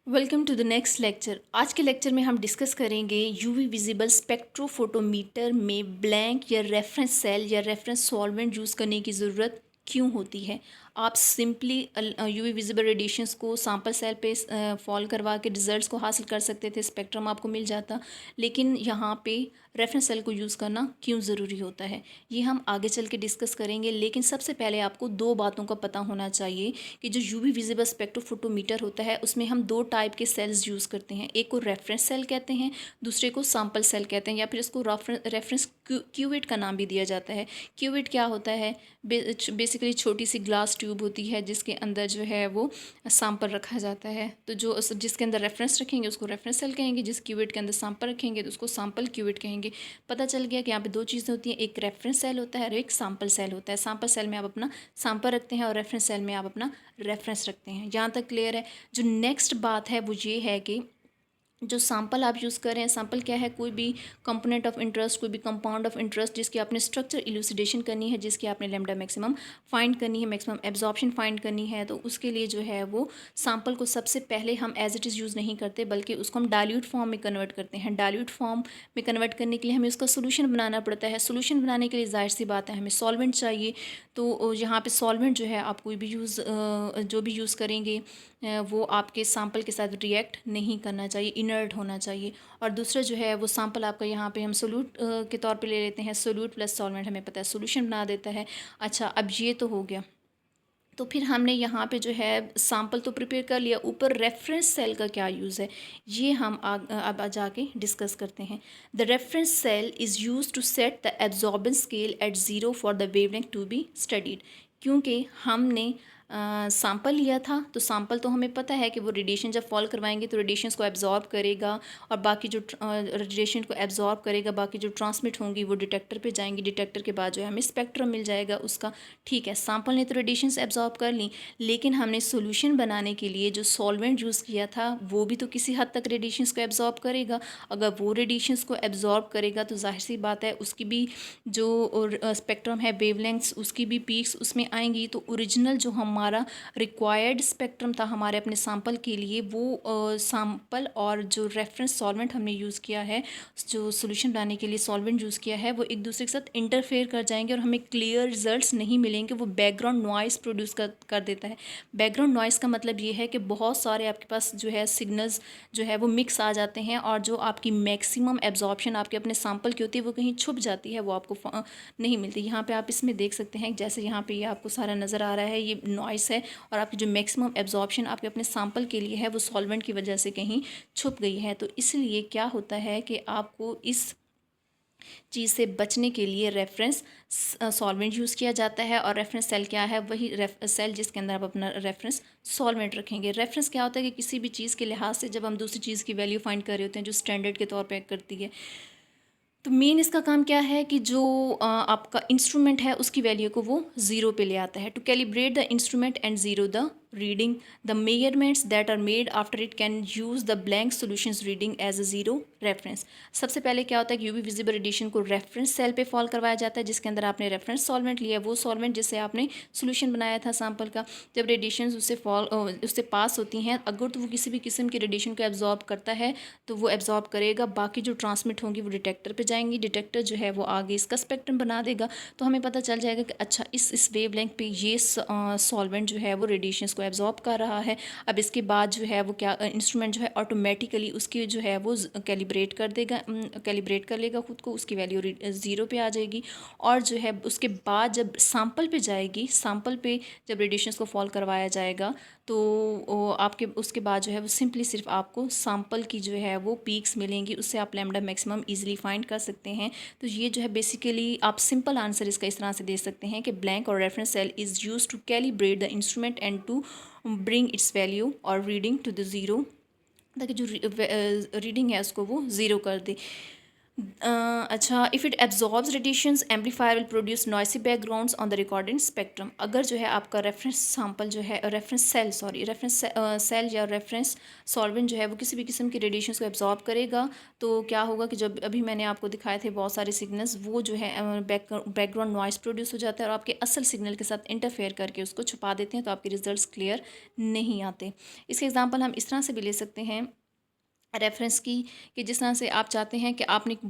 Welcome to the next lecture. आज के lecture में हम डिस्कस करेंगे यूवी विजिबल स्पेक्ट्रोफोटोमीटर में ब्लैंक या रेफरेंस सेल या रेफरेंस सॉल्वेंट यूज़ करने की ज़रूरत क्यों होती है। आप सिंपली यूवी विजिबल रेडिएशंस को सैंपल सेल पे फॉल करवा के रिजल्ट्स को हासिल कर सकते थे, स्पेक्ट्रम आपको मिल जाता। लेकिन यहाँ पे रेफरेंस सेल को यूज़ करना क्यों ज़रूरी होता है, ये हम आगे चल के डिस्कस करेंगे। लेकिन सबसे पहले आपको दो बातों का पता होना चाहिए कि जो यूवी विजिबल स्पेक्ट्रोफोटोमीटर होता है उसमें हम दो टाइप के सेल्स यूज़ करते हैं। एक को रेफरेंस सेल कहते हैं, दूसरे को सैंपल सेल कहते हैं, या फिर इसको रेफरेंस क्यूवेट का नाम भी दिया जाता है। क्यूवेट क्या होता है? बेसिकली छोटी सी ग्लास ट्यूब होती है जिसके अंदर जो है वो सैंपल रखा जाता है। तो जो जिसके अंदर रेफरेंस रखेंगे उसको रेफरेंस सेल कहेंगे, जिस क्यूवेट के अंदर सैंपल रखेंगे तो उसको सैंपल क्यूवेट कहेंगे। पता चल गया कि यहाँ पे दो चीज़ें होती हैं, एक रेफरेंस सेल होता है और एक सैंपल सेल होता है। सैंपल सेल में आप अपना सैंपल रखते हैं और रेफरेंस सेल में आप अपना रेफरेंस रखते हैं। यहाँ तक क्लियर है। जो नेक्स्ट बात है वो ये है कि जो सैंपल आप यूज़ कर रहे हैं, सैंपल क्या है? कोई भी कंपोनेंट ऑफ इंटरेस्ट, कोई भी कंपाउंड ऑफ इंटरेस्ट जिसकी आपने स्ट्रक्चर इलूसिडेशन करनी है, जिसकी आपने लैम्डा मैक्सिमम फाइंड करनी है, मैक्सिमम एब्जॉर्प्शन फाइंड करनी है, तो उसके लिए जो है वो सैंपल को सबसे पहले हम एज इट इज़ यूज़ नहीं करते, बल्कि उसको हम डाइल्यूट फॉर्म में कन्वर्ट करते हैं। डाइल्यूट फॉर्म में कन्वर्ट करने के लिए हमें उसका सोल्यूशन बनाना पड़ता है। सोल्यूशन बनाने के लिए जाहिर सी बात है हमें सॉल्वेंट चाहिए। तो यहाँ पे सॉल्वेंट जो है आप कोई भी जो भी यूज़ करेंगे वो आपके सैंपल के साथ रिएक्ट नहीं करना चाहिए, इनर्ट होना चाहिए। और दूसरा जो है वो सैंपल आपका यहाँ पे हम सोल्यूट के तौर पे ले लेते हैं। सोल्यूट प्लस सॉल्वेंट हमें पता है सोल्यूशन बना देता है। अच्छा, अब ये तो हो गया। तो फिर हमने यहाँ पे जो है सैंपल तो प्रिपेयर कर लिया, ऊपर रेफरेंस सेल का क्या यूज़ है ये हम अब जाके डिस्कस करते हैं। The reference cell is use to set the absorbance scale at zero for the wavelength to be studied. क्योंकि हमने सैंपल लिया था, तो सैंपल तो हमें पता है कि वो रेडिएशन जब फॉल करवाएंगे तो रेडिएशंस को एब्जॉर्ब करेगा, और बाकी जो रेडिएशन को एब्जॉर्ब करेगा, बाकी जो ट्रांसमिट होंगी वो डिटेक्टर पे जाएंगी। डिटेक्टर के बाद जो है हमें स्पेक्ट्रम मिल जाएगा उसका। ठीक है, सैंपल ने तो रेडिएशंस एब्जॉर्ब कर ली, लेकिन हमने सोल्यूशन बनाने के लिए जो सॉल्वेंट यूज़ किया था वो भी तो किसी हद तक रेडिएशंस को एब्जॉर्ब करेगा। अगर वो रेडिएशंस को एब्जॉर्ब करेगा तो जाहिर सी बात है उसकी भी जो स्पेक्ट्रम है, वेवलेंथ्स, उसकी भी पीक्स उसमें आएंगी। तो ओरिजिनल जो हमारा रिक्वायर्ड स्पेक्ट्रम था हमारे अपने सैंपल के लिए, वो सैंपल और जो रेफरेंस सॉल्वेंट हमने यूज़ किया है, जो सोल्यूशन बनाने के लिए सॉल्वेंट यूज़ किया है, वो एक दूसरे के साथ इंटरफेयर कर जाएंगे और हमें क्लियर रिजल्ट्स नहीं मिलेंगे। वो बैकग्राउंड नॉइस प्रोड्यूस कर देता है। बैकग्राउंड नॉइस का मतलब ये है कि बहुत सारे आपके पास जो है सिग्नल्स जो है वो मिक्स आ जाते हैं, और जो आपकी मैक्सिमम एब्जॉर्प्शन आपके अपने सैंपल की होती है वो कहीं छुप जाती है, वो आपको नहीं मिलती। यहाँ पे आप इसमें देख सकते हैं, जैसे यहाँ पे ये आपको सारा नज़र आ रहा है, ये नॉइस है, और आपकी जो मैक्सिमम एब्जॉर्प्शन आपके अपने सैंपल के लिए है वो सॉल्वेंट की वजह से कहीं छुप गई है। तो इसलिए क्या होता है कि आपको इस चीज़ से बचने के लिए रेफरेंस सॉल्वेंट यूज़ किया जाता है। और रेफरेंस सेल क्या है? वही सेल जिसके अंदर आप अपना रेफरेंस सॉल्वेंट रखेंगे। रेफरेंस क्या होता है कि किसी भी चीज़ के लिहाज से जब हम दूसरी चीज़ की वैल्यू फाइंड कर रहे होते हैं जो स्टैंडर्ड के तौर पे करती है, तो मेन इसका काम क्या है कि जो आपका इंस्ट्रूमेंट है उसकी वैल्यू को वो ज़ीरो पे ले आता है। To calibrate the instrument and zero the reading, the measurements that are made after it can use the blank solutions reading as a zero reference. सबसे पहले क्या होता है कि यूवी विजिबल रेडिएशन को रेफरेंस सेल पे फॉल करवाया जाता है, जिसके अंदर आपने रेफरेंस सॉल्वेंट लिया, वो सॉल्वेंट जिससे आपने सोल्यूशन बनाया था सैंपल का। जब रेडिएशन उससे पास होती हैं, अगर तो वो किसी भी किस्म की रेडिएशन को एब्जॉर्ब करता है तो वो एब्जॉर्ब करेगा, बाकी जो ट्रांसमिट होंगी वो डिटेक्टर पे जाएंगी। डिटेक्टर जो है वो आगे इसका स्पेक्ट्रम बना देगा, तो हमें पता चल जाएगा कि अच्छा इस वेवलेंथ पे ये सॉल्वेंट जो है वो रेडिएशंस को एब्जॉर्ब कर रहा है। अब इसके बाद जो है वो क्या इंस्ट्रूमेंट जो है ऑटोमेटिकली उसकी जो है वो कैलिब्रेट कर देगा, कैलिब्रेट कर लेगा खुद को, उसकी वैल्यू ज़ीरो पे आ जाएगी। और जो है उसके बाद जब सैंपल पे जाएगी, सैंपल पे जब रेडिएशंस को फॉल करवाया जाएगा, तो आपके उसके बाद जो है वो सिंपली सिर्फ आपको सैंपल की जो है वो पीक्स मिलेंगी, उससे आप लैम्डा मैक्सिमम इजीली फाइंड कर सकते हैं। तो ये जो है बेसिकली आप सिंपल आंसर इसका इस तरह से दे सकते हैं कि ब्लैंक और reference cell is use to calibrate the instrument and to bring its value और रीडिंग टू द ज़ीरो, ताकि जो रीडिंग है उसको वो ज़ीरो कर दे। अच्छा, if it absorbs radiations amplifier will produce noisy backgrounds on the recording spectrum. अगर जो है आपका रेफरेंस सैंपल जो है, reference cell sorry, reference cell या रेफरेंस सॉल्वेंट जो है वो किसी भी किस्म की रेडिएशंस को एब्जॉर्ब करेगा, तो क्या होगा कि जब अभी मैंने आपको दिखाए थे बहुत सारे सिग्नल्स, वो जो है बैकग्राउंड नॉइस प्रोड्यूस हो जाता है और आपके असल सिग्नल के साथ इंटरफेयर करके उसको छुपा देते हैं, तो आपके रिजल्ट्स क्लियर नहीं आते। इसके एग्जाम्पल हम इस तरह से भी ले सकते हैं रेफरेंस की, कि जिस तरह से आप चाहते हैं कि आपने एक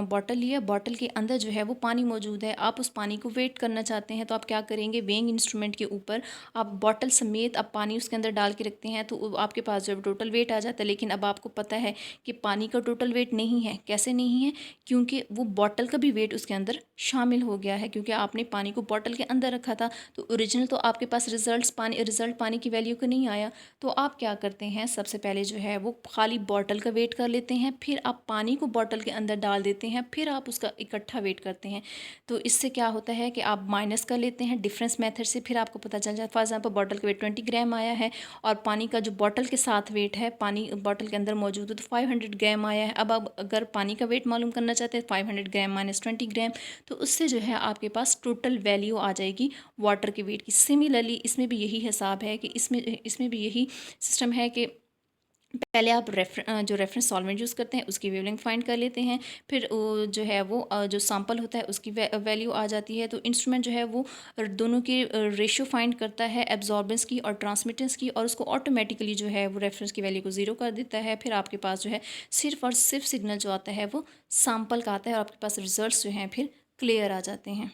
बॉटल लिया, बॉटल के अंदर जो है वो पानी मौजूद है, आप उस पानी को वेट करना चाहते हैं, तो आप क्या करेंगे, वेइंग इंस्ट्रूमेंट के ऊपर आप बॉटल समेत आप पानी उसके अंदर डाल के रखते हैं, तो आपके पास जो टोटल वेट आ जाता है। लेकिन अब आपको पता है कि पानी का टोटल वेट नहीं है। कैसे नहीं है? क्योंकि वो बॉटल का भी वेट उसके अंदर शामिल हो गया है, क्योंकि आपने पानी को बॉटल के अंदर रखा था। तो ओरिजिनल तो आपके पास रिजल्ट पानी की वैल्यू का नहीं आया। तो आप क्या करते हैं, सबसे पहले जो है वो खाली बॉटल का वेट कर लेते हैं, फिर आप पानी को बॉटल के अंदर डाल देते हैं, फिर आप उसका इकट्ठा वेट करते हैं। तो इससे क्या होता है कि आप माइनस कर लेते हैं डिफरेंस मेथड से, फिर आपको पता चल जाए फॉर एग्जांपल बॉटल का वेट 20 ग्राम आया है और पानी का जो बॉटल के साथ वेट है, पानी बॉटल के अंदर मौजूद है, तो 500 ग्राम आया है। अब आप अगर पानी का वेट मालूम करना चाहते हैं, 500 ग्राम माइनस 20 ग्राम, तो उससे जो है आपके पास टोटल वैल्यू आ जाएगी वाटर के वेट की। सिमिलरली इसमें भी यही हिसाब है कि इसमें भी यही सिस्टम है कि पहले आप जो रेफरेंस सॉल्वेंट यूज़ करते हैं उसकी वेवलेंथ फाइंड कर लेते हैं, फिर जो है वो जो सैंपल होता है उसकी वैल्यू आ जाती है। तो इंस्ट्रूमेंट जो है वो दोनों की रेशियो फाइंड करता है, एब्जॉर्बेंस की और ट्रांसमिटेंस की, और उसको ऑटोमेटिकली जो है वो रेफरेंस की वैल्यू को ज़ीरो कर देता है। फिर आपके पास जो है सिर्फ और सिर्फ सिग्नल जो आता है वो सैंपल का आता है और आपके पास रिजल्ट्स जो हैं फिर क्लियर आ जाते हैं।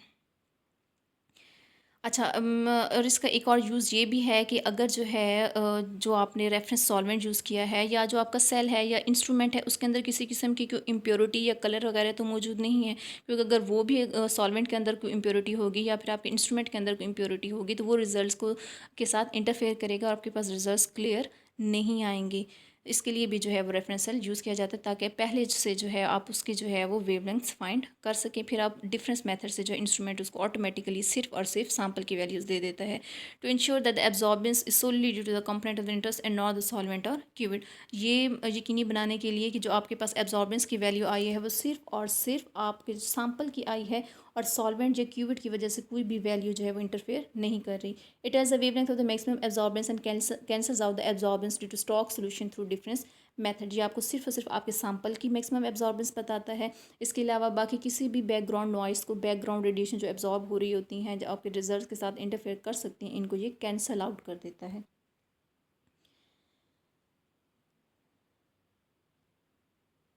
अच्छा, और इसका एक और यूज़ ये भी है कि अगर जो है जो आपने रेफरेंस सॉल्वेंट यूज़ किया है या जो आपका सेल है या इंस्ट्रूमेंट है उसके अंदर किसी किस्म की कोई इम्प्योरिटी या कलर वगैरह तो मौजूद नहीं है, क्योंकि अगर वो भी सॉल्वेंट के अंदर कोई इम्प्योरिटी होगी या फिर आपके इंस्ट्रूमेंट के अंदर कोई इम्प्योरिटी होगी, तो वो रिजल्ट्स को के साथ इंटरफेयर करेगा और आपके पास रिजल्ट्स क्लियर नहीं आएंगे। इसके लिए भी जो है वो रेफरेंस सेल यूज़ किया जाता है, ताकि पहले से जो है आप उसकी जो है वो वेवलेंथ्स फाइंड कर सकें। फिर आप डिफरेंस मेथड से जो इंस्ट्रूमेंट उसको ऑटोमेटिकली सिर्फ और सिर्फ सैंपल की वैल्यूज़ दे देता है। To ensure that the absorbance is solely due to the component of the interest and not the solvent और क्यूबिड। ये यकीनी बनाने के लिए कि जो आपके पास एब्जॉर्बेंस की वैल्यू आई है वो सिर्फ और सिर्फ आपके सैंपल की आई है और सॉल्वेंट या क्यूबिड की वजह से कोई भी वैल्यू जो है वो इंटरफेयर नहीं कर रही। It has the wavelength of the maximum absorbance and cancels out the absorbance due to stock solution through difference method. ये आपको सिर्फ और सिर्फ आपके सैंपल की मैक्सिमम एब्जॉर्बेंस बताता है। इसके अलावा बाकी किसी भी बैकग्राउंड नॉइस को, बैकग्राउंड रेडिएशन जो एब्जॉर्ब हो रही होती हैं, जो आपके रिजल्ट के साथ इंटरफेयर कर सकती हैं, इनको ये कैंसल आउट कर देता है।